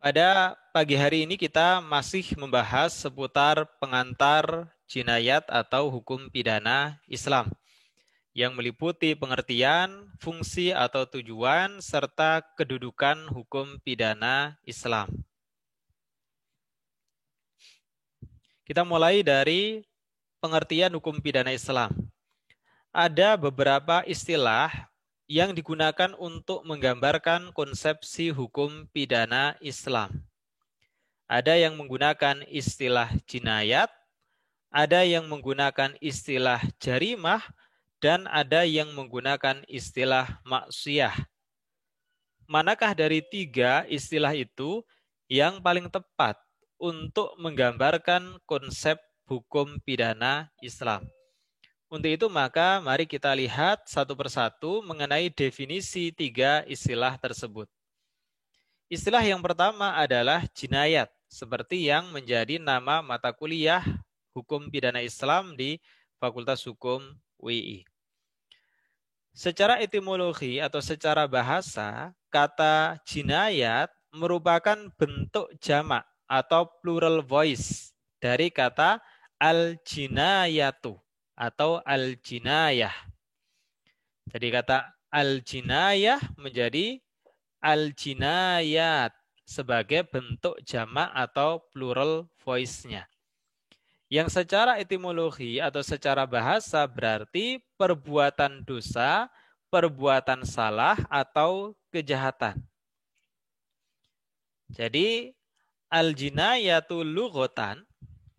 Pada pagi hari ini kita masih membahas seputar pengantar jinayat atau hukum pidana Islam yang meliputi pengertian, fungsi atau tujuan, serta kedudukan hukum pidana Islam. Kita mulai dari pengertian hukum pidana Islam. Ada beberapa istilah yang digunakan untuk menggambarkan konsepsi hukum pidana Islam. Ada yang menggunakan istilah jinayat, ada yang menggunakan istilah jarimah, dan ada yang menggunakan istilah maksiyah. Manakah dari tiga istilah itu yang paling tepat untuk menggambarkan konsep hukum pidana Islam? Untuk itu maka mari kita lihat satu persatu mengenai definisi tiga istilah tersebut. Istilah yang pertama adalah jinayat, seperti yang menjadi nama mata kuliah hukum pidana Islam di Fakultas Hukum UI. Secara etimologi atau secara bahasa, kata jinayat merupakan bentuk jamak atau plural voice dari kata al-jinayatu atau al-jinayah. Jadi kata al-jinayah menjadi al-jinayat sebagai bentuk jamak atau plural voice-nya. Yang secara etimologi atau secara bahasa berarti perbuatan dosa, perbuatan salah, atau kejahatan. Jadi, al-jinayatu lughatan,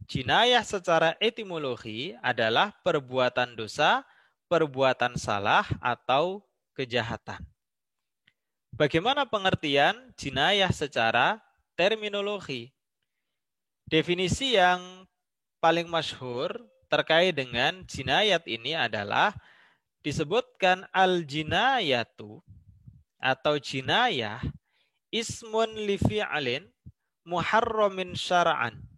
jinayah secara etimologi adalah perbuatan dosa, perbuatan salah, atau kejahatan. Bagaimana pengertian jinayah secara terminologi? Definisi yang paling masyhur terkait dengan jinayat ini adalah disebutkan al-jinayatu atau jinayah ismun li fi'lin muharramin syar'an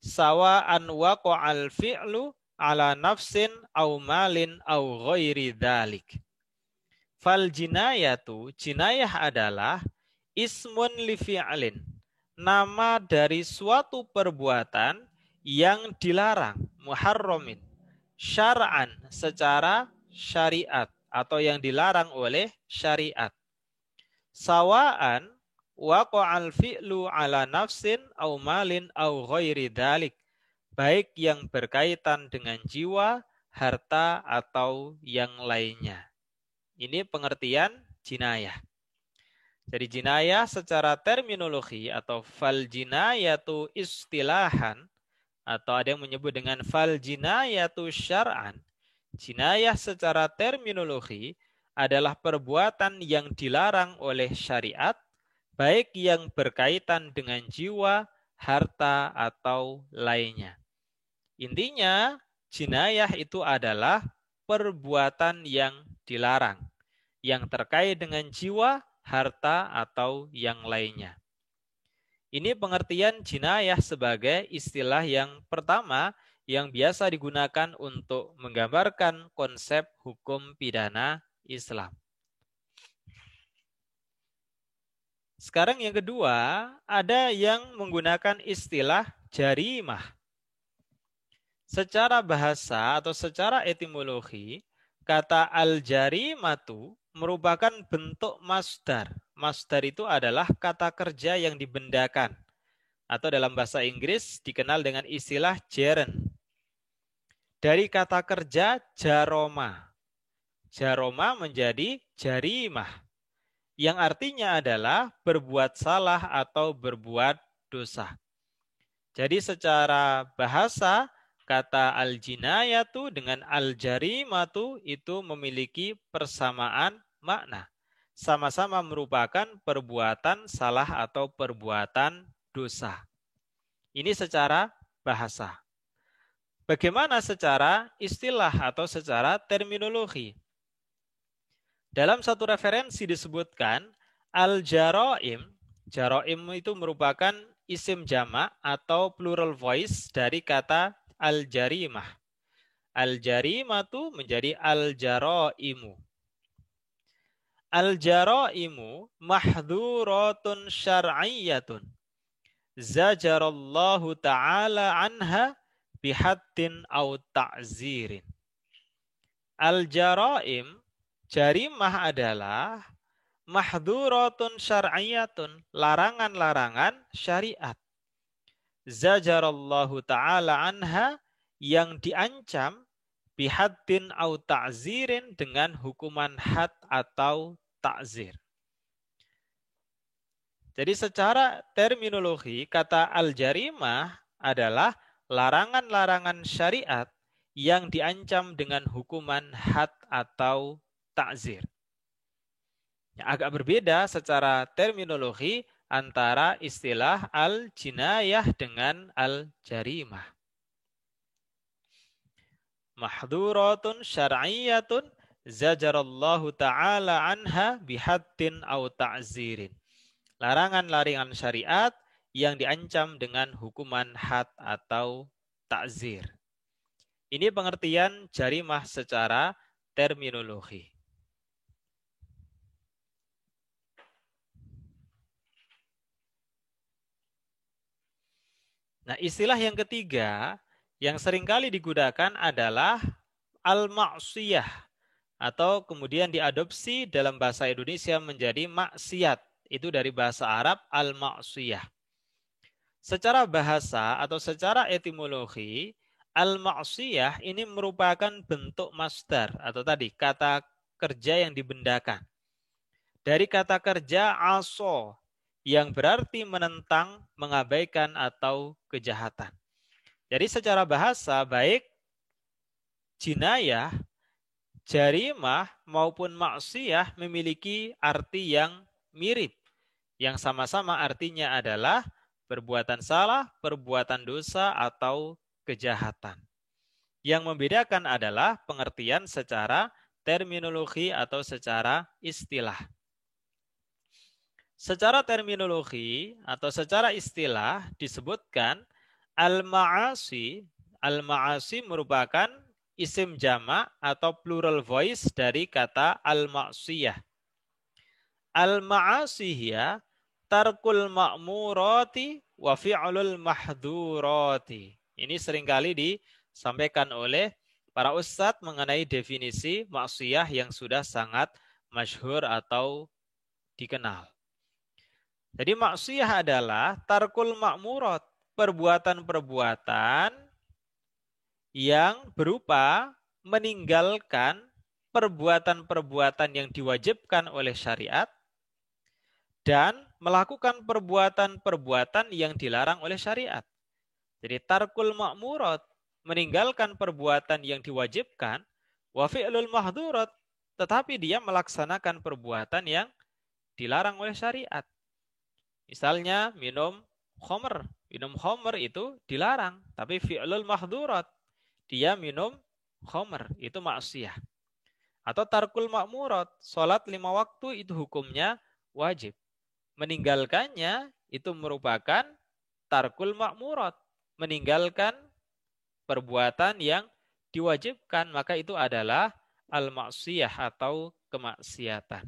sawa'an waqa'al fi'lu ala nafsin au malin au ghairi dzalik. Fal jinayatu, jinayah adalah ismun li fi'lin, nama dari suatu perbuatan yang dilarang, muharramin, syar'an, secara syariat, atau yang dilarang oleh syariat. Sawa'an waqa'al fi'lu ala nafsin au malin au ghairi dzalik, baik yang berkaitan dengan jiwa, harta, atau yang lainnya. Ini pengertian jinayah. Jadi jinayah secara terminologi atau fal jinayatu istilahan, atau ada yang menyebut dengan fal jinayatu syar'an. Jinayah secara terminologi adalah perbuatan yang dilarang oleh syariat, baik yang berkaitan dengan jiwa, harta, atau lainnya. Intinya, jinayah itu adalah perbuatan yang dilarang, yang terkait dengan jiwa, harta, atau yang lainnya. Ini pengertian jinayah sebagai istilah yang pertama yang biasa digunakan untuk menggambarkan konsep hukum pidana Islam. Sekarang yang kedua, ada yang menggunakan istilah jarimah. Secara bahasa atau secara etimologi, kata al-jarimatu merupakan bentuk masdar. Masdar itu adalah kata kerja yang dibendakan. Atau dalam bahasa Inggris dikenal dengan istilah gerund. Dari kata kerja jaroma. Jaroma menjadi jarimah. Yang artinya adalah berbuat salah atau berbuat dosa. Jadi secara bahasa, kata al-jinayatu dengan al-jarimatu itu memiliki persamaan makna. Sama-sama merupakan perbuatan salah atau perbuatan dosa. Ini secara bahasa. Bagaimana secara istilah atau secara terminologi? Dalam satu referensi disebutkan al-jaraim. Jaraim itu merupakan isim jamak atau plural voice dari kata al-jarimah. Al-jarimatu menjadi al-jaraimu. Al-jaraimu mahdhuratun syar'iyyatun. zajarallahu ta'ala anha bihaddin au ta'zirin. Al-jaraim, jarimah adalah mahdhuratun syar'iyatun, larangan-larangan syariat. Zajarallahu ta'ala anha, yang diancam bihaddin au ta'zirin, dengan hukuman had atau ta'zir. Jadi secara terminologi, kata al-jarimah adalah larangan-larangan syariat yang diancam dengan hukuman had atau ta'zir. Agak berbeda secara terminologi antara istilah al-jinayah dengan al-jarimah. Mahdhuratun syar'iyyatun zajarallahu ta'ala anha bihaddin au ta'zirin. Larangan-larangan syariat yang diancam dengan hukuman had atau ta'zir. Ini pengertian jarimah secara terminologi. Nah, istilah yang ketiga yang seringkali digunakan adalah al-ma'siyah, atau kemudian diadopsi dalam bahasa Indonesia menjadi maksiat. Itu dari bahasa Arab al-ma'siyah. Secara bahasa atau secara etimologi, al-ma'siyah ini merupakan bentuk masdar atau tadi kata kerja yang dibendakan. Dari kata kerja aso, yang berarti menentang, mengabaikan, atau kejahatan. Jadi secara bahasa, baik jinayah, jarimah maupun maksiyah memiliki arti yang mirip, yang sama-sama artinya adalah perbuatan salah, perbuatan dosa, atau kejahatan. Yang membedakan adalah pengertian secara terminologi atau secara istilah. Secara terminologi atau secara istilah disebutkan al-ma'asi. Al-ma'asi merupakan isim jamak atau plural voice dari kata al-ma'siyah. Al-ma'asiyah tarkul ma'murati wa fi'lul mahdhurati. Ini seringkali disampaikan oleh para ustadz mengenai definisi maksiyah yang sudah sangat masyhur atau dikenal. Jadi maksiyah adalah tarkul ma'murat, perbuatan-perbuatan yang berupa meninggalkan perbuatan-perbuatan yang diwajibkan oleh syariat dan melakukan perbuatan-perbuatan yang dilarang oleh syariat. Jadi tarkul ma'murat, meninggalkan perbuatan yang diwajibkan, wa fi'lul mahdhurat, tetapi dia melaksanakan perbuatan yang dilarang oleh syariat. Misalnya minum khamr. Minum khamr itu dilarang, tapi fi'lul mahdhurat, dia minum khamr, itu maksiyah. Atau tarkul ma'murat, salat 5 waktu itu hukumnya wajib. Meninggalkannya itu merupakan tarkul ma'murat, meninggalkan perbuatan yang diwajibkan, maka itu adalah al-maksiyah atau kemaksiatan.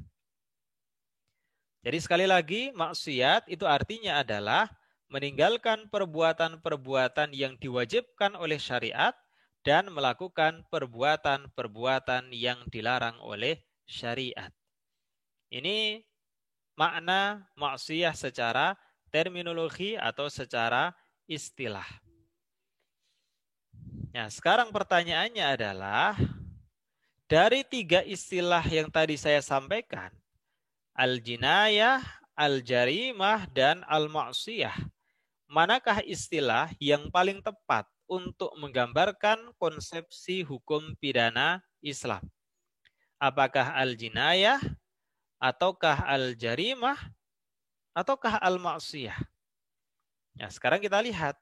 Jadi sekali lagi, maksiat itu artinya adalah meninggalkan perbuatan-perbuatan yang diwajibkan oleh syariat dan melakukan perbuatan-perbuatan yang dilarang oleh syariat. Ini makna maksiyah secara terminologi atau secara istilah. Nah, sekarang pertanyaannya adalah, dari 3 istilah yang tadi saya sampaikan, al-jinayah, al-jarimah, dan al-maksiyah, manakah istilah yang paling tepat untuk menggambarkan konsepsi hukum pidana Islam? Apakah al-jinayah, ataukah al-jarimah, ataukah al-maksiyah? Nah, sekarang kita lihat.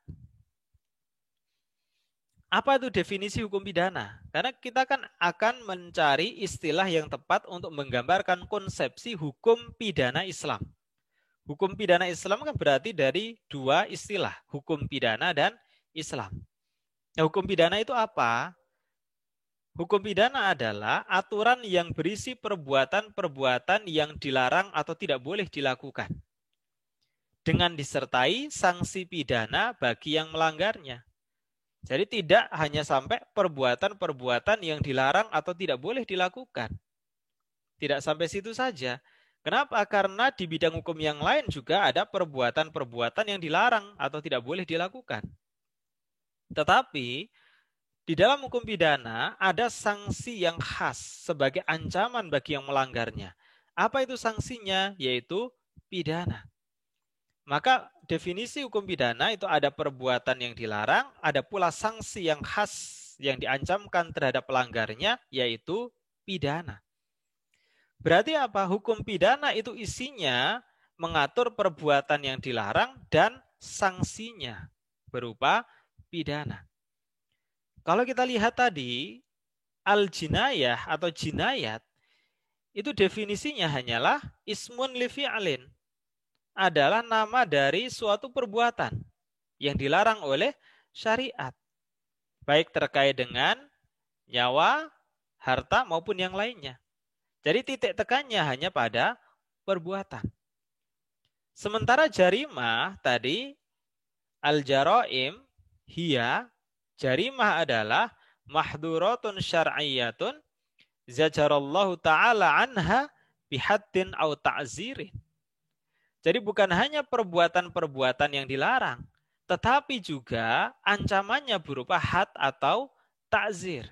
Apa itu definisi hukum pidana? Karena kita kan akan mencari istilah yang tepat untuk menggambarkan konsepsi hukum pidana Islam. Hukum pidana Islam kan berarti dari 2 istilah, hukum pidana dan Islam. Nah, hukum pidana itu apa? Hukum pidana adalah aturan yang berisi perbuatan-perbuatan yang dilarang atau tidak boleh dilakukan. dengan disertai sanksi pidana bagi yang melanggarnya. Jadi tidak hanya sampai perbuatan-perbuatan yang dilarang atau tidak boleh dilakukan. Tidak sampai situ saja. Kenapa? Karena di bidang hukum yang lain juga ada perbuatan-perbuatan yang dilarang atau tidak boleh dilakukan. Tetapi di dalam hukum pidana ada sanksi yang khas sebagai ancaman bagi yang melanggarnya. Apa itu sanksinya? Yaitu pidana. Maka definisi hukum pidana itu ada perbuatan yang dilarang, ada pula sanksi yang khas yang diancamkan terhadap pelanggarnya, yaitu pidana. Berarti apa? Hukum pidana itu isinya mengatur perbuatan yang dilarang dan sanksinya berupa pidana. Kalau kita lihat tadi, al-jinayah atau jinayat, itu definisinya hanyalah ismun li fi'lin, adalah nama dari suatu perbuatan yang dilarang oleh syariat, baik terkait dengan nyawa, harta, maupun yang lainnya. Jadi titik tekannya hanya pada perbuatan. Sementara jarimah tadi, al-jaraim, hiya, jarimah adalah mahduratun syar'iyyatun zajarallahu ta'ala anha bihaddin au ta'zirin. Jadi bukan hanya perbuatan-perbuatan yang dilarang, tetapi juga ancamannya berupa had atau ta'zir.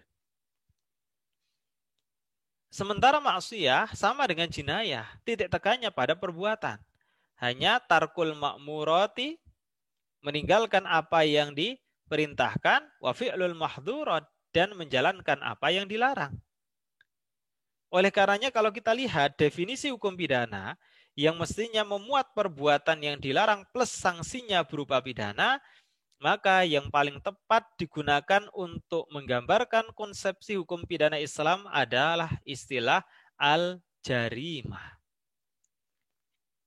Sementara maksiyah sama dengan jinayah, titik tekannya pada perbuatan. Hanya tarkul ma'murati, meninggalkan apa yang diperintahkan, wa fi'lul mahdurat, dan menjalankan apa yang dilarang. Oleh karenanya kalau kita lihat definisi hukum pidana, yang mestinya memuat perbuatan yang dilarang plus sanksinya berupa pidana, maka yang paling tepat digunakan untuk menggambarkan konsepsi hukum pidana Islam adalah istilah al-jarimah.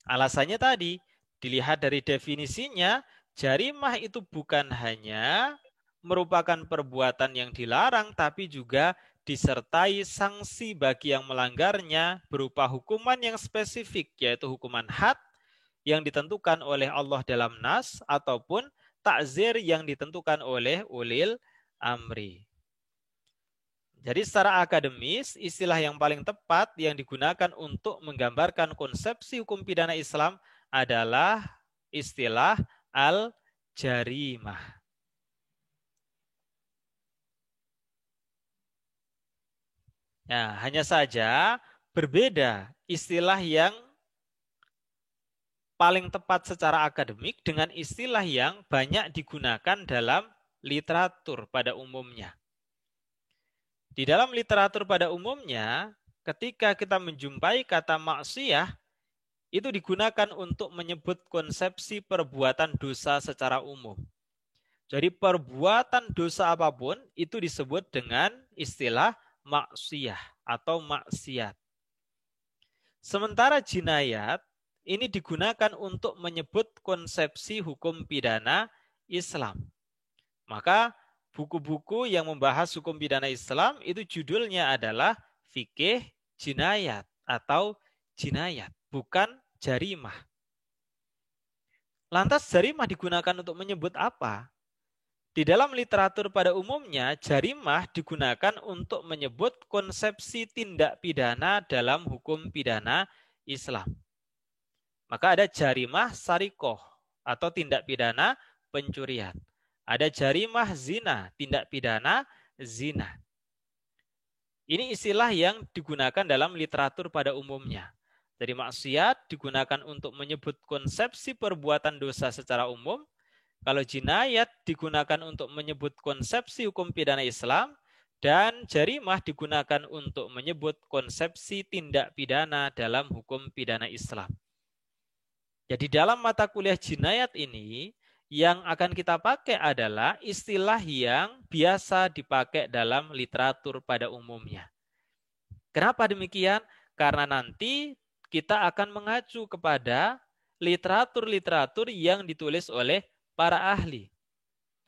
Alasannya tadi, dilihat dari definisinya, jarimah itu bukan hanya merupakan perbuatan yang dilarang, tapi juga disertai sanksi bagi yang melanggarnya berupa hukuman yang spesifik, yaitu hukuman had yang ditentukan oleh Allah dalam nas ataupun ta'zir yang ditentukan oleh ulil amri. Jadi secara akademis, istilah yang paling tepat yang digunakan untuk menggambarkan konsepsi hukum pidana Islam adalah istilah al-jarimah. Nah, hanya saja berbeda istilah yang paling tepat secara akademik dengan istilah yang banyak digunakan dalam literatur pada umumnya. Di dalam literatur pada umumnya, ketika kita menjumpai kata maksiyah, itu digunakan untuk menyebut konsepsi perbuatan dosa secara umum. Jadi perbuatan dosa apapun itu disebut dengan istilah maksiyah atau maksiat. Sementara jinayat ini digunakan untuk menyebut konsepsi hukum pidana Islam. Maka buku-buku yang membahas hukum pidana Islam itu judulnya adalah fikih jinayat atau jinayat, bukan jarimah. Lantas jarimah digunakan untuk menyebut apa? Di dalam literatur pada umumnya, jarimah digunakan untuk menyebut konsepsi tindak pidana dalam hukum pidana Islam. Maka ada jarimah sarikoh atau tindak pidana pencurian. Ada jarimah zina, tindak pidana zina. Ini istilah yang digunakan dalam literatur pada umumnya. Jadi maksiat digunakan untuk menyebut konsepsi perbuatan dosa secara umum. Kalau jinayat digunakan untuk menyebut konsepsi hukum pidana Islam, dan jarimah digunakan untuk menyebut konsepsi tindak pidana dalam hukum pidana Islam. Jadi dalam mata kuliah jinayat ini, yang akan kita pakai adalah istilah yang biasa dipakai dalam literatur pada umumnya. Kenapa demikian? Karena nanti kita akan mengacu kepada literatur-literatur yang ditulis oleh para ahli.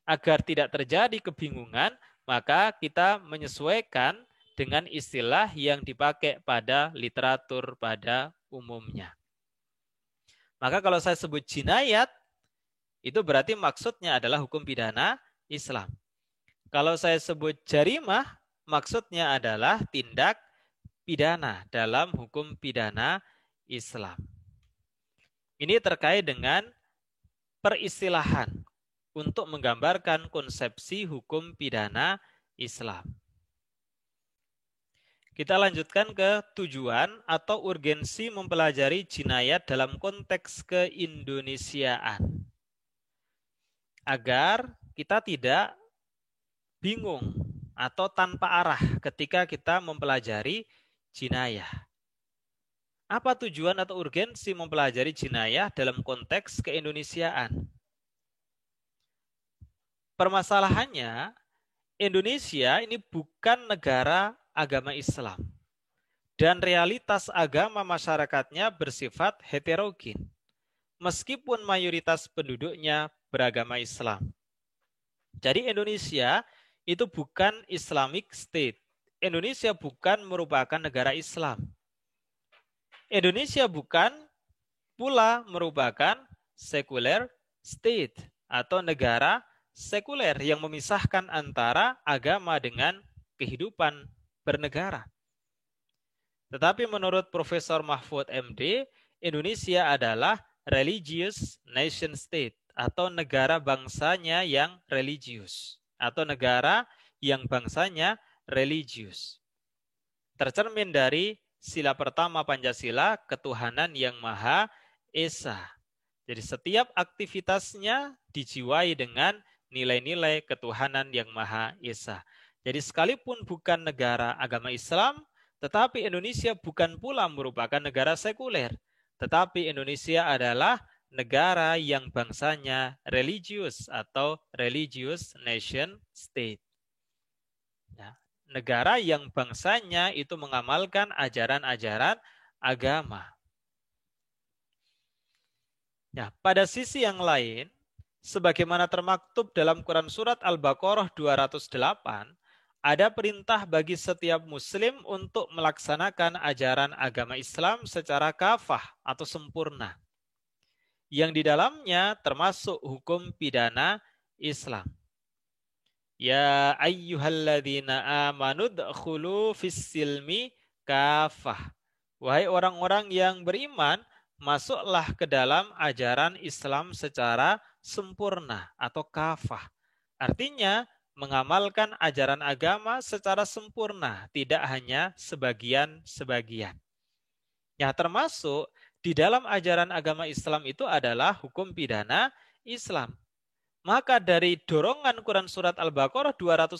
Agar tidak terjadi kebingungan, maka kita menyesuaikan dengan istilah yang dipakai pada literatur pada umumnya. Maka kalau saya sebut jinayat, itu berarti maksudnya adalah hukum pidana Islam. Kalau saya sebut jarimah, maksudnya adalah tindak pidana dalam hukum pidana Islam. Ini terkait dengan peristilahan untuk menggambarkan konsepsi hukum pidana Islam. Kita lanjutkan ke tujuan atau urgensi mempelajari jinayat dalam konteks keindonesiaan. Agar kita tidak bingung atau tanpa arah ketika kita mempelajari jinayah. Apa tujuan atau urgensi mempelajari jinayah dalam konteks keindonesiaan? Permasalahannya, Indonesia ini bukan negara agama Islam. Dan realitas agama masyarakatnya bersifat heterogen. Meskipun mayoritas penduduknya beragama Islam. Jadi Indonesia itu bukan Islamic State. Indonesia bukan merupakan negara Islam. Indonesia bukan pula merupakan secular state atau negara sekuler yang memisahkan antara agama dengan kehidupan bernegara. Tetapi menurut Profesor Mahfud MD, Indonesia adalah religious nation state atau negara bangsanya yang religius atau negara yang bangsanya religius. Tercermin dari sila pertama Pancasila, ketuhanan yang Maha Esa. Jadi setiap aktivitasnya dijiwai dengan nilai-nilai ketuhanan yang Maha Esa. Jadi sekalipun bukan negara agama Islam, tetapi Indonesia bukan pula merupakan negara sekuler. Tetapi Indonesia adalah negara yang bangsanya religius atau religious nation state. Ya, negara yang bangsanya itu mengamalkan ajaran-ajaran agama. Ya, pada sisi yang lain, sebagaimana termaktub dalam Quran Surat Al-Baqarah 208, ada perintah bagi setiap muslim untuk melaksanakan ajaran agama Islam secara kafah atau sempurna. Yang di dalamnya termasuk hukum pidana Islam. Ya ayyuhalladzina amanu dkhulu fis-silmi kafah. Wahai orang-orang yang beriman, masuklah ke dalam ajaran Islam secara sempurna atau kafah. Artinya, mengamalkan ajaran agama secara sempurna, tidak hanya sebagian-sebagian. Ya, termasuk di dalam ajaran agama Islam itu adalah hukum pidana Islam. Maka dari dorongan Quran Surat Al-Baqarah 208,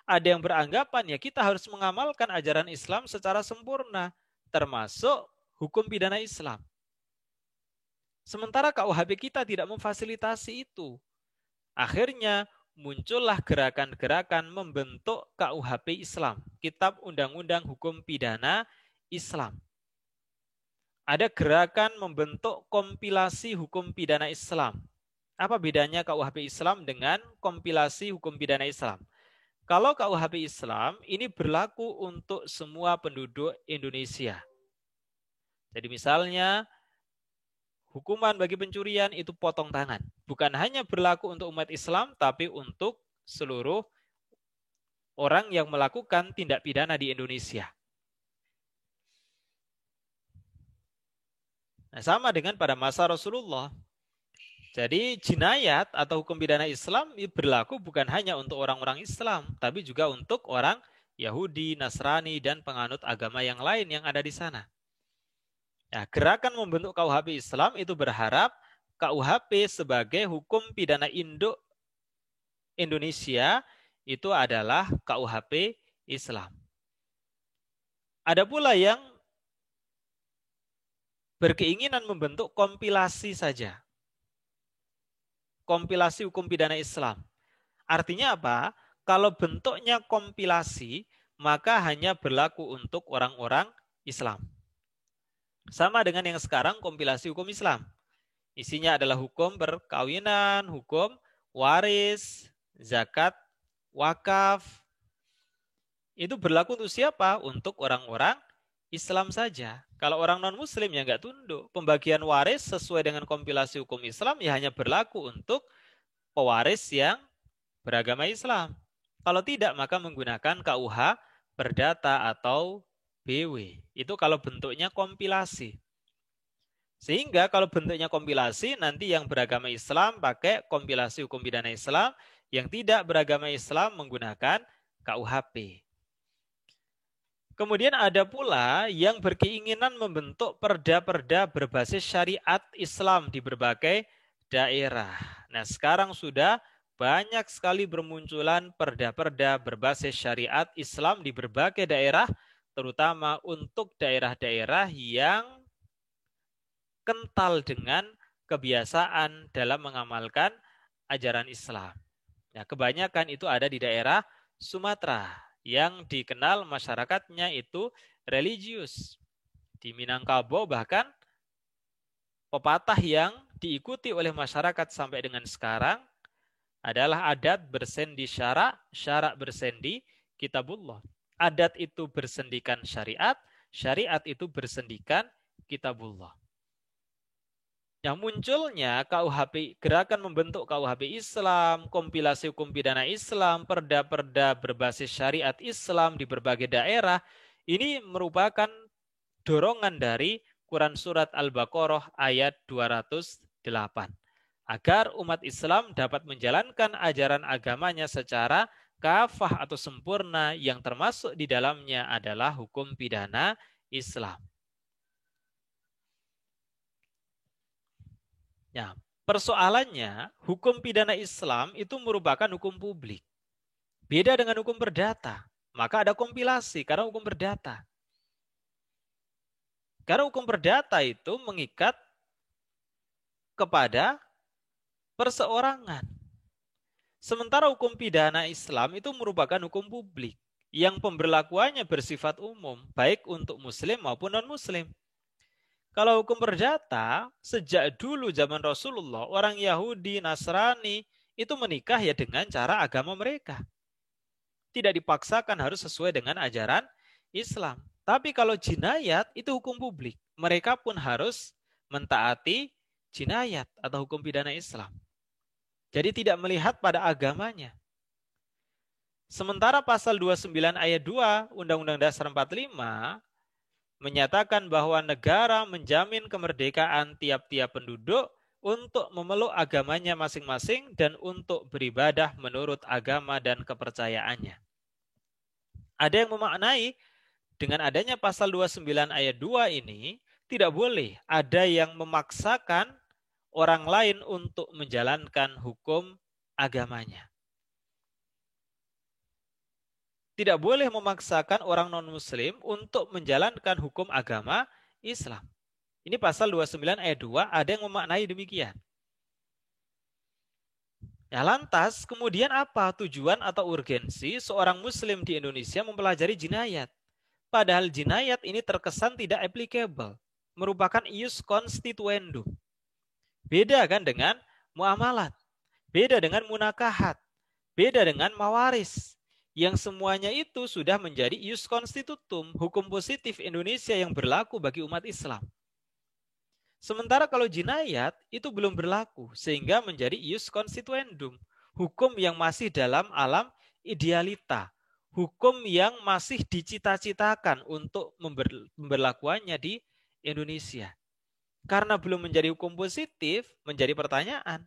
ada yang beranggapan ya kita harus mengamalkan ajaran Islam secara sempurna, termasuk hukum pidana Islam. Sementara KUHP kita tidak memfasilitasi itu. Akhirnya muncullah gerakan-gerakan membentuk KUHP Islam, Kitab Undang-Undang Hukum Pidana Islam. Ada gerakan membentuk kompilasi hukum pidana Islam. Apa bedanya KUHP Islam dengan kompilasi hukum pidana Islam? Kalau KUHP Islam ini berlaku untuk semua penduduk Indonesia. Jadi misalnya hukuman bagi pencurian itu potong tangan. Bukan hanya berlaku untuk umat Islam, tapi untuk seluruh orang yang melakukan tindak pidana di Indonesia. Nah, sama dengan pada masa Rasulullah. Jadi jinayat atau hukum pidana Islam berlaku bukan hanya untuk orang-orang Islam, tapi juga untuk orang Yahudi, Nasrani, dan penganut agama yang lain yang ada di sana. Nah, gerakan membentuk KUHP Islam itu berharap KUHP sebagai hukum pidana induk Indonesia itu adalah KUHP Islam. Ada pula yang berkeinginan membentuk kompilasi saja. Kompilasi hukum pidana Islam. Artinya apa? Kalau bentuknya kompilasi, maka hanya berlaku untuk orang-orang Islam. Sama dengan yang sekarang kompilasi hukum Islam. Isinya adalah hukum perkawinan, hukum waris, zakat, wakaf. Itu berlaku untuk siapa? Untuk orang-orang Islam saja. Kalau orang non-muslim ya nggak tunduk. Pembagian waris sesuai dengan kompilasi hukum Islam ya hanya berlaku untuk pewaris yang beragama Islam. Kalau tidak maka menggunakan KUH Perdata atau BW. Itu kalau bentuknya kompilasi. Sehingga kalau bentuknya kompilasi, nanti yang beragama Islam pakai kompilasi hukum pidana Islam, yang tidak beragama Islam menggunakan KUHP. Kemudian ada pula yang berkeinginan membentuk perda-perda berbasis syariat Islam di berbagai daerah. Nah, sekarang sudah banyak sekali bermunculan perda-perda berbasis syariat Islam di berbagai daerah, terutama untuk daerah-daerah yang kental dengan kebiasaan dalam mengamalkan ajaran Islam. Nah, kebanyakan itu ada di daerah Sumatera yang dikenal masyarakatnya itu religius. Di Minangkabau bahkan pepatah yang diikuti oleh masyarakat sampai dengan sekarang adalah adat bersendi syarak, syarak bersendi kitabullah. Adat itu bersendikan syariat, syariat itu bersendikan kitabullah. Yang munculnya KUHP, gerakan membentuk KUHP Islam, kompilasi hukum pidana Islam, perda-perda berbasis syariat Islam di berbagai daerah, ini merupakan dorongan dari Quran Surat Al-Baqarah ayat 208. Agar umat Islam dapat menjalankan ajaran agamanya secara kafah atau sempurna, yang termasuk di dalamnya adalah hukum pidana Islam. Ya, persoalannya hukum pidana Islam itu merupakan hukum publik. Beda dengan hukum perdata. Maka ada kompilasi karena hukum perdata. Karena hukum perdata itu mengikat kepada perseorangan. Sementara hukum pidana Islam itu merupakan hukum publik yang pemberlakuannya bersifat umum, baik untuk muslim maupun non-muslim. Kalau hukum perdata, sejak dulu zaman Rasulullah, orang Yahudi, Nasrani, itu menikah ya dengan cara agama mereka. Tidak dipaksakan harus sesuai dengan ajaran Islam. Tapi kalau jinayat, itu hukum publik. Mereka pun harus mentaati jinayat atau hukum pidana Islam. Jadi tidak melihat pada agamanya. Sementara pasal 29 ayat 2 Undang-Undang Dasar 45 menyatakan bahwa negara menjamin kemerdekaan tiap-tiap penduduk untuk memeluk agamanya masing-masing dan untuk beribadah menurut agama dan kepercayaannya. Ada yang memaknai dengan adanya pasal 29 ayat 2 ini, tidak boleh ada yang memaksakan orang lain untuk menjalankan hukum agamanya. Tidak boleh memaksakan orang non-muslim untuk menjalankan hukum agama Islam. Ini pasal 29 ayat 2 ada yang memaknai demikian. Ya, lantas kemudian apa tujuan atau urgensi seorang muslim di Indonesia mempelajari jinayat? Padahal jinayat ini terkesan tidak applicable, merupakan ius constituendum. Beda kan dengan muamalat, beda dengan munakahat, beda dengan mawaris, yang semuanya itu sudah menjadi ius constitutum, hukum positif Indonesia yang berlaku bagi umat Islam. Sementara kalau jinayat itu belum berlaku, sehingga menjadi ius constituendum, hukum yang masih dalam alam idealita, hukum yang masih dicita-citakan untuk memberlakuannya di Indonesia. Karena belum menjadi hukum positif, menjadi pertanyaan.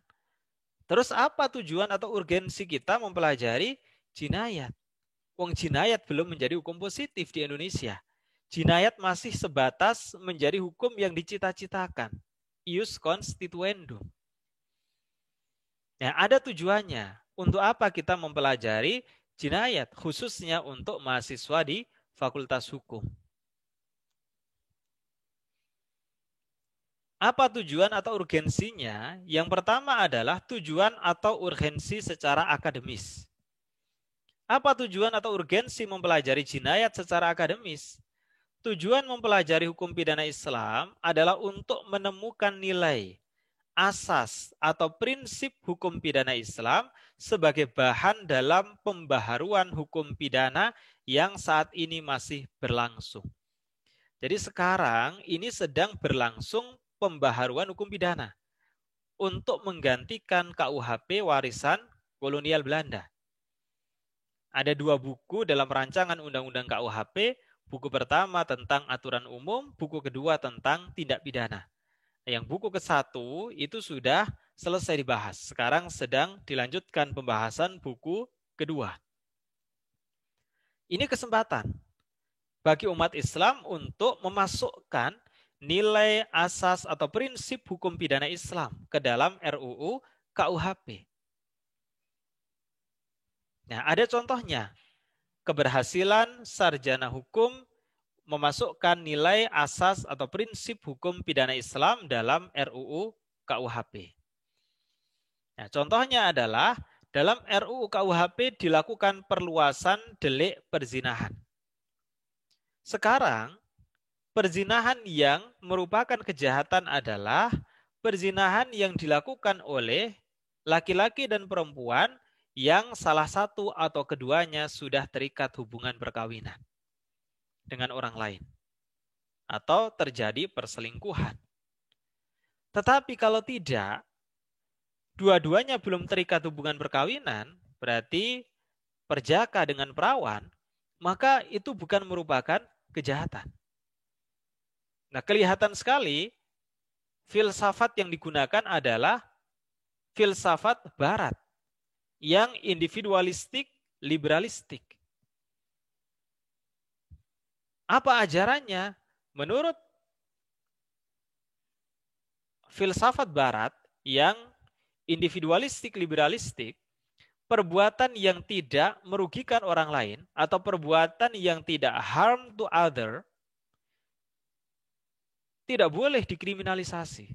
Terus apa tujuan atau urgensi kita mempelajari jinayat? Wong jinayat belum menjadi hukum positif di Indonesia. Jinayat masih sebatas menjadi hukum yang dicita-citakan. Ius constituendum. Nah, ada tujuannya. Untuk apa kita mempelajari jinayat, khususnya untuk mahasiswa di Fakultas Hukum? Apa tujuan atau urgensinya? Yang pertama adalah tujuan atau urgensi secara akademis. Apa tujuan atau urgensi mempelajari jinayat secara akademis? Tujuan mempelajari hukum pidana Islam adalah untuk menemukan nilai, asas, atau prinsip hukum pidana Islam sebagai bahan dalam pembaharuan hukum pidana yang saat ini masih berlangsung. Jadi sekarang ini sedang berlangsung pembaharuan hukum pidana untuk menggantikan KUHP warisan kolonial Belanda. Ada 2 buku dalam rancangan Undang-Undang KUHP. Buku pertama tentang aturan umum, buku kedua tentang tindak pidana. Yang buku ke-1 itu sudah selesai dibahas. Sekarang sedang dilanjutkan pembahasan buku kedua. Ini kesempatan bagi umat Islam untuk memasukkan nilai asas atau prinsip hukum pidana Islam ke dalam RUU KUHP. Nah, ada contohnya. Keberhasilan sarjana hukum memasukkan nilai asas atau prinsip hukum pidana Islam dalam RUU KUHP. Nah, contohnya adalah dalam RUU KUHP dilakukan perluasan delik perzinahan. Sekarang, perzinahan yang merupakan kejahatan adalah perzinahan yang dilakukan oleh laki-laki dan perempuan yang salah satu atau keduanya sudah terikat hubungan perkawinan dengan orang lain atau terjadi perselingkuhan. Tetapi kalau tidak, dua-duanya belum terikat hubungan perkawinan, berarti perjaka dengan perawan, maka itu bukan merupakan kejahatan. Nah, kelihatan sekali filsafat yang digunakan adalah filsafat barat yang individualistik, liberalistik. Apa ajarannya? Menurut filsafat barat yang individualistik, liberalistik, perbuatan yang tidak merugikan orang lain atau perbuatan yang tidak harm to other tidak boleh dikriminalisasi.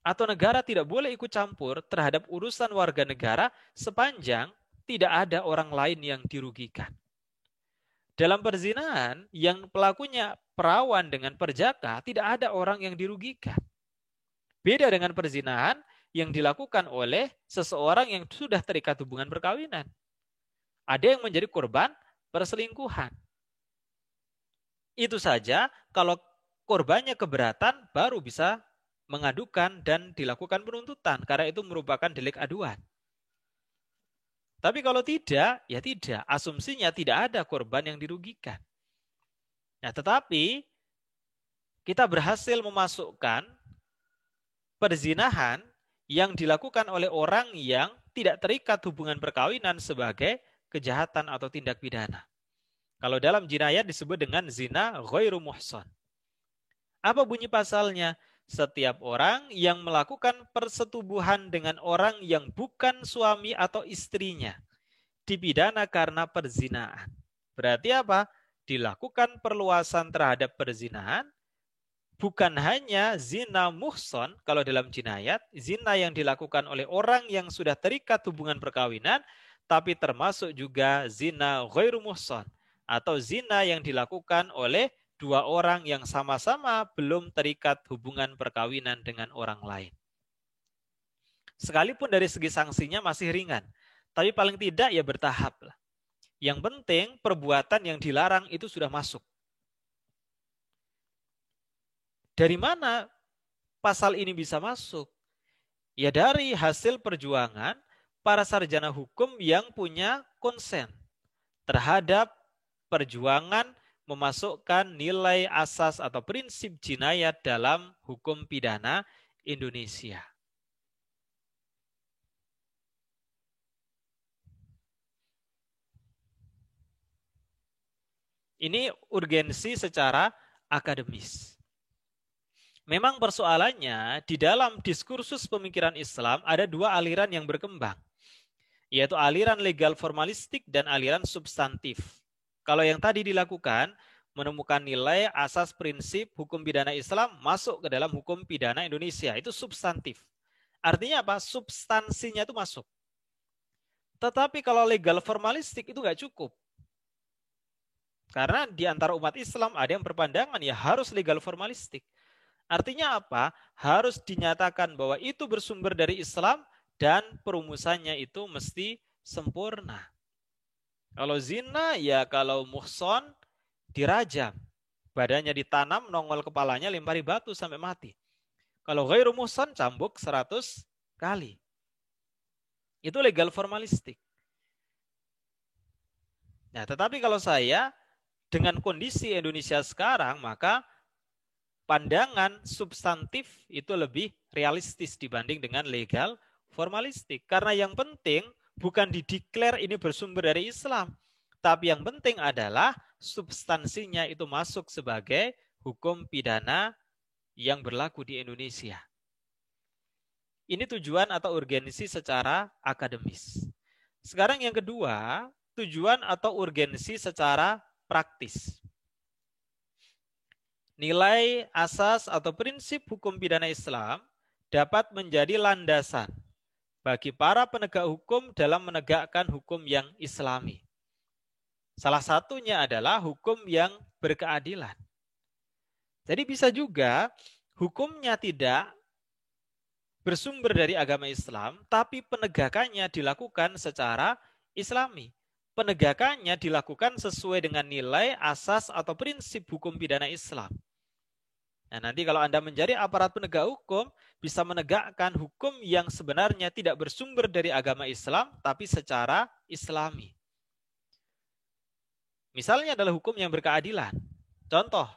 Atau negara tidak boleh ikut campur terhadap urusan warga negara sepanjang tidak ada orang lain yang dirugikan. Dalam perzinahan, yang pelakunya perawan dengan perjaka, tidak ada orang yang dirugikan. Beda dengan perzinahan yang dilakukan oleh seseorang yang sudah terikat hubungan perkawinan. Ada yang menjadi korban perselingkuhan. Itu saja, kalau korbannya keberatan, baru bisa mengadukan dan dilakukan penuntutan, karena itu merupakan delik aduan. Tapi kalau tidak, ya tidak. Asumsinya tidak ada korban yang dirugikan. Nah, tetapi kita berhasil memasukkan perzinahan yang dilakukan oleh orang yang tidak terikat hubungan perkawinan sebagai kejahatan atau tindak pidana. Kalau dalam jinayat disebut dengan zina ghairu muhsan. Apa bunyi pasalnya? Setiap orang yang melakukan persetubuhan dengan orang yang bukan suami atau istrinya dipidana karena perzinahan. Berarti apa? Dilakukan perluasan terhadap perzinahan, bukan hanya zina muhson kalau dalam jinayat, zina yang dilakukan oleh orang yang sudah terikat hubungan perkawinan, tapi termasuk juga zina ghairu muhson atau zina yang dilakukan oleh dua orang yang sama-sama belum terikat hubungan perkawinan dengan orang lain. Sekalipun dari segi sanksinya masih ringan, tapi paling tidak ya bertahap lah. Yang penting perbuatan yang dilarang itu sudah masuk. Dari mana pasal ini bisa masuk? Ya dari hasil perjuangan para sarjana hukum yang punya konsen terhadap perjuangan memasukkan nilai asas atau prinsip jinayat dalam hukum pidana Indonesia. Ini urgensi secara akademis. Memang persoalannya di dalam diskursus pemikiran Islam ada dua aliran yang berkembang, yaitu aliran legal formalistik dan aliran substantif. Kalau yang tadi dilakukan, menemukan nilai asas prinsip hukum pidana Islam masuk ke dalam hukum pidana Indonesia, itu substantif. Artinya apa? Substansinya itu masuk. Tetapi kalau legal formalistik itu nggak cukup. Karena di antara umat Islam ada yang berpandangan ya harus legal formalistik. Artinya apa? Harus dinyatakan bahwa itu bersumber dari Islam dan perumusannya itu mesti sempurna. Kalau zina, ya kalau muhson dirajam. badannya ditanam, nongol kepalanya, lempari batu sampai mati. Kalau ghairu muhsan, cambuk 100 kali. Itu legal formalistik. Nah, tetapi kalau saya dengan kondisi Indonesia sekarang, maka pandangan substantif itu lebih realistis dibanding dengan legal formalistik. Karena yang penting bukan dideklar ini bersumber dari Islam, tapi yang penting adalah substansinya itu masuk sebagai hukum pidana yang berlaku di Indonesia. Ini tujuan atau urgensi secara akademis. Sekarang yang kedua, tujuan atau urgensi secara praktis. Nilai asas atau prinsip hukum pidana Islam dapat menjadi landasan bagi para penegak hukum dalam menegakkan hukum yang Islami. Salah satunya adalah hukum yang berkeadilan. Jadi bisa juga hukumnya tidak bersumber dari agama Islam, tapi penegakannya dilakukan secara Islami. Penegakannya dilakukan sesuai dengan nilai, asas, atau prinsip hukum pidana Islam. Nah, nanti kalau Anda menjadi aparat penegak hukum, bisa menegakkan hukum yang sebenarnya tidak bersumber dari agama Islam, tapi secara Islami. Misalnya adalah hukum yang berkeadilan. Contoh,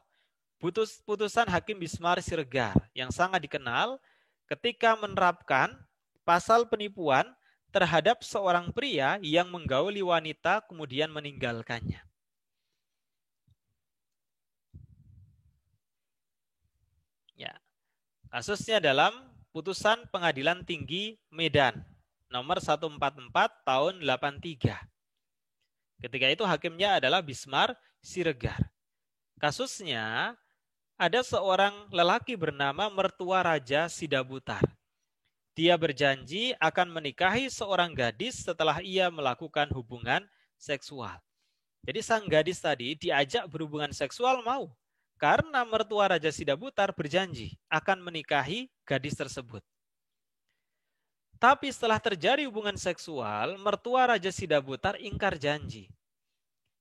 putusan Hakim Bismar Siregar yang sangat dikenal ketika menerapkan pasal penipuan terhadap seorang pria yang menggauli wanita kemudian meninggalkannya. Ya. Kasusnya dalam putusan Pengadilan Tinggi Medan nomor 144 tahun 83. Ketika itu hakimnya adalah Bismar Siregar. Kasusnya ada seorang lelaki bernama mertua Raja Sidabutar. Dia berjanji akan menikahi seorang gadis setelah ia melakukan hubungan seksual. Jadi sang gadis tadi diajak berhubungan seksual mau. Karena mertua Raja Sidabutar berjanji akan menikahi gadis tersebut. Tapi setelah terjadi hubungan seksual, mertua Raja Sidabutar ingkar janji.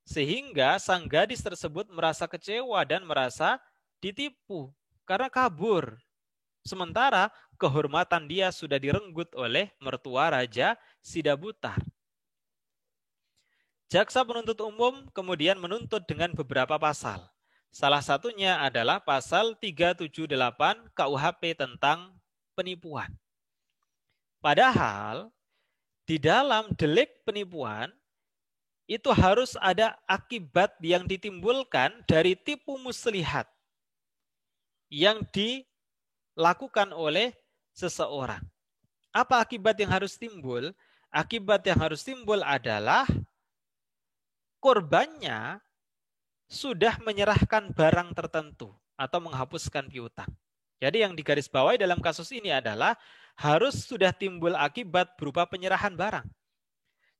Sehingga sang gadis tersebut merasa kecewa dan merasa ditipu karena kabur. Sementara kehormatan dia sudah direnggut oleh mertua Raja Sidabutar. Jaksa penuntut umum kemudian menuntut dengan beberapa pasal. Salah satunya adalah pasal 378 KUHP tentang penipuan. Padahal di dalam delik penipuan itu harus ada akibat yang ditimbulkan dari tipu muslihat yang dilakukan oleh seseorang. Apa akibat yang harus timbul? Akibat yang harus timbul adalah korbannya sudah menyerahkan barang tertentu atau menghapuskan piutang. Jadi yang digarisbawahi dalam kasus ini adalah harus sudah timbul akibat berupa penyerahan barang.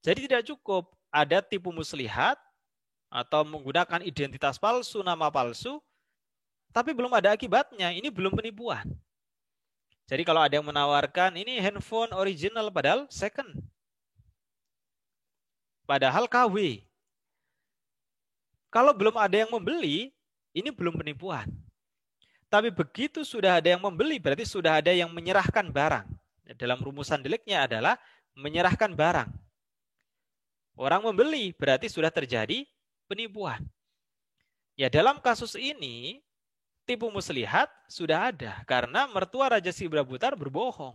Jadi tidak cukup ada tipu muslihat atau menggunakan identitas palsu, nama palsu, tapi belum ada akibatnya. Ini belum penipuan. Jadi kalau ada yang menawarkan ini handphone original padahal second. Padahal KW. Kalau belum ada yang membeli, ini belum penipuan. Tapi begitu sudah ada yang membeli, berarti sudah ada yang menyerahkan barang. Dalam rumusan deliknya adalah menyerahkan barang. Orang membeli, berarti sudah terjadi penipuan. Ya dalam kasus ini, tipu muslihat sudah ada. Karena mertua Raja Sidabutar berbohong.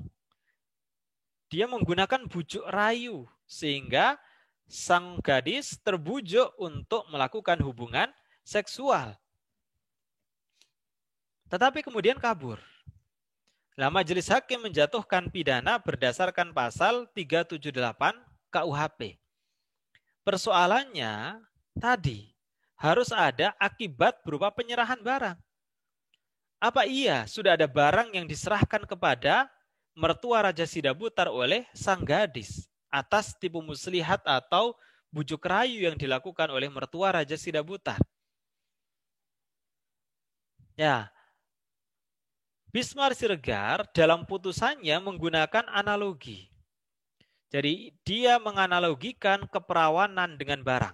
Dia menggunakan bujuk rayu. Sehingga sang gadis terbujuk untuk melakukan hubungan seksual. Tetapi kemudian kabur. Majelis hakim menjatuhkan pidana berdasarkan pasal 378 KUHP. Persoalannya tadi harus ada akibat berupa penyerahan barang. Apa iya sudah ada barang yang diserahkan kepada mertua Raja Sidabutar oleh sang gadis atas tipu muslihat atau bujuk rayu yang dilakukan oleh mertua Raja Sidabutar? Ya, Bismar Siregar dalam putusannya menggunakan analogi. Jadi dia menganalogikan keperawanan dengan barang.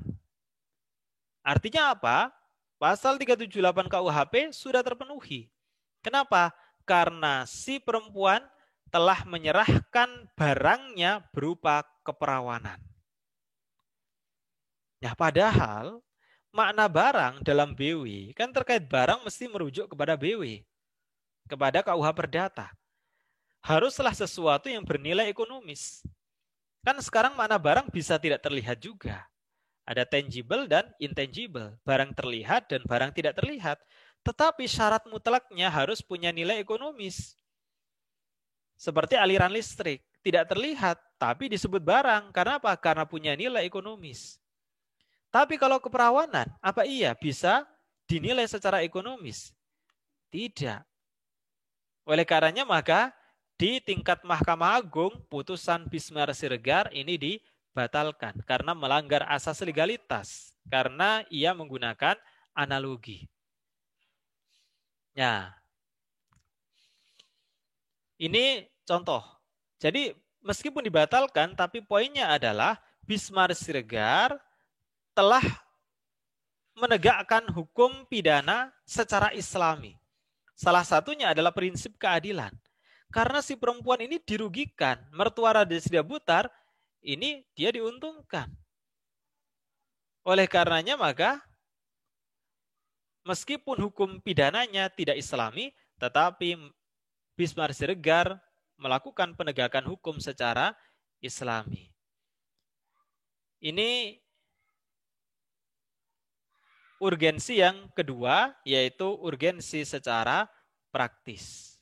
Artinya apa? Pasal 378 KUHP sudah terpenuhi. Kenapa? Karena si perempuan telah menyerahkan barangnya berupa keperawanan. Nah, padahal makna barang dalam BW kan terkait barang mesti merujuk kepada BW, kepada KUH Perdata. Haruslah sesuatu yang bernilai ekonomis. Kan sekarang makna barang bisa tidak terlihat juga. Ada tangible dan intangible, barang terlihat dan barang tidak terlihat. Tetapi syarat mutlaknya harus punya nilai ekonomis. Seperti aliran listrik, tidak terlihat tapi disebut barang. Karena apa? Karena punya nilai ekonomis. Tapi kalau keperawanan, apa iya bisa dinilai secara ekonomis? Tidak. Oleh karenanya maka di tingkat Mahkamah Agung putusan Bismar Siregar ini dibatalkan karena melanggar asas legalitas, karena ia menggunakan analogi. Nah, ini contoh. Jadi meskipun dibatalkan, tapi poinnya adalah Bismar Siregar telah menegakkan hukum pidana secara islami. Salah satunya adalah prinsip keadilan. Karena si perempuan ini dirugikan, mertua Raden Sedia Butar, ini dia diuntungkan. Oleh karenanya maka, meskipun hukum pidananya tidak islami, tetapi Bismar Siregar melakukan penegakan hukum secara islami. Ini urgensi yang kedua, yaitu urgensi secara praktis.